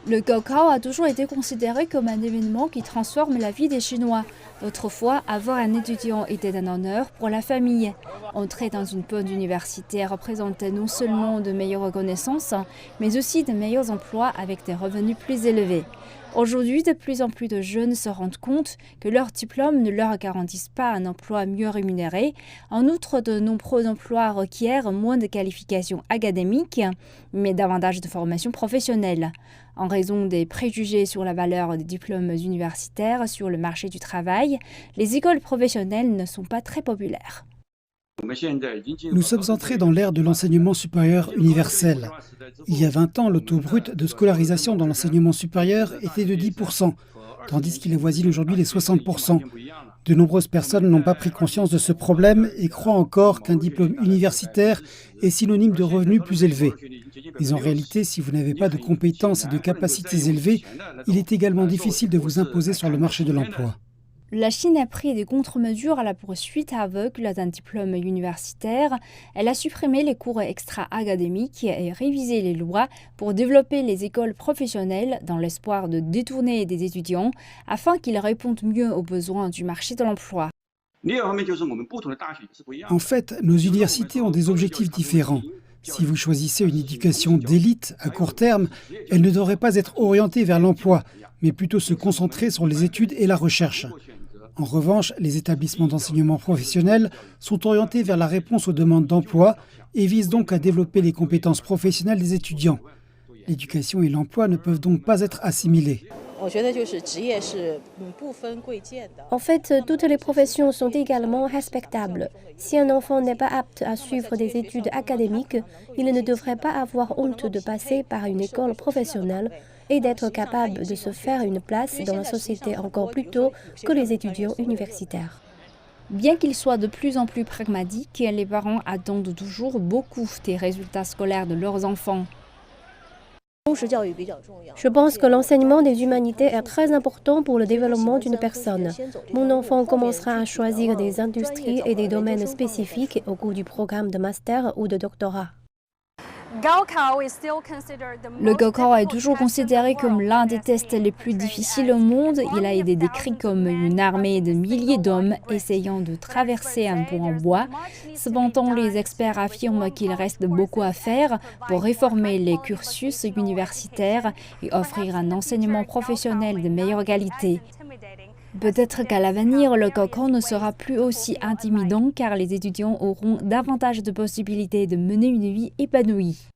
Le Gaokao a toujours été considéré comme un événement qui transforme la vie des Chinois. Autrefois, avoir un étudiant était un honneur pour la famille. Entrer dans une pôle universitaire représentait non seulement de meilleures connaissances, mais aussi de meilleurs emplois avec des revenus plus élevés. Aujourd'hui, de plus en plus de jeunes se rendent compte que leurs diplômes ne leur garantissent pas un emploi mieux rémunéré. En outre, de nombreux emplois requièrent moins de qualifications académiques, mais davantage de formation professionnelle. En raison des préjugés sur la valeur des diplômes universitaires sur le marché du travail, les écoles professionnelles ne sont pas très populaires. Nous sommes entrés dans l'ère de l'enseignement supérieur universel. Il y a 20 ans, le taux brut de scolarisation dans l'enseignement supérieur était de 10%, tandis qu'il avoisine aujourd'hui les 60%. De nombreuses personnes n'ont pas pris conscience de ce problème et croient encore qu'un diplôme universitaire est synonyme de revenus plus élevés. Mais en réalité, si vous n'avez pas de compétences et de capacités élevées, il est également difficile de vous imposer sur le marché de l'emploi. La Chine a pris des contre-mesures à la poursuite aveugle d'un diplôme universitaire. Elle a supprimé les cours extra-académiques et révisé les lois pour développer les écoles professionnelles dans l'espoir de détourner des étudiants afin qu'ils répondent mieux aux besoins du marché de l'emploi. En fait, nos universités ont des objectifs différents. Si vous choisissez une éducation d'élite à court terme, elle ne devrait pas être orientée vers l'emploi, mais plutôt se concentrer sur les études et la recherche. En revanche, les établissements d'enseignement professionnel sont orientés vers la réponse aux demandes d'emploi et visent donc à développer les compétences professionnelles des étudiants. L'éducation et l'emploi ne peuvent donc pas être assimilés. En fait, toutes les professions sont également respectables. Si un enfant n'est pas apte à suivre des études académiques, il ne devrait pas avoir honte de passer par une école professionnelle et d'être capable de se faire une place dans la société encore plus tôt que les étudiants universitaires. Bien qu'ils soient de plus en plus pragmatiques, les parents attendent toujours beaucoup des résultats scolaires de leurs enfants. Je pense que l'enseignement des humanités est très important pour le développement d'une personne. Mon enfant commencera à choisir des industries et des domaines spécifiques au cours du programme de master ou de doctorat. Le Gaokao est toujours considéré comme l'un des tests les plus difficiles au monde. Il a été décrit comme une armée de milliers d'hommes essayant de traverser un pont en bois. Cependant, les experts affirment qu'il reste beaucoup à faire pour réformer les cursus universitaires et offrir un enseignement professionnel de meilleure qualité. Peut-être qu'à l'avenir, le Gaokao ne sera plus aussi intimidant car les étudiants auront davantage de possibilités de mener une vie épanouie.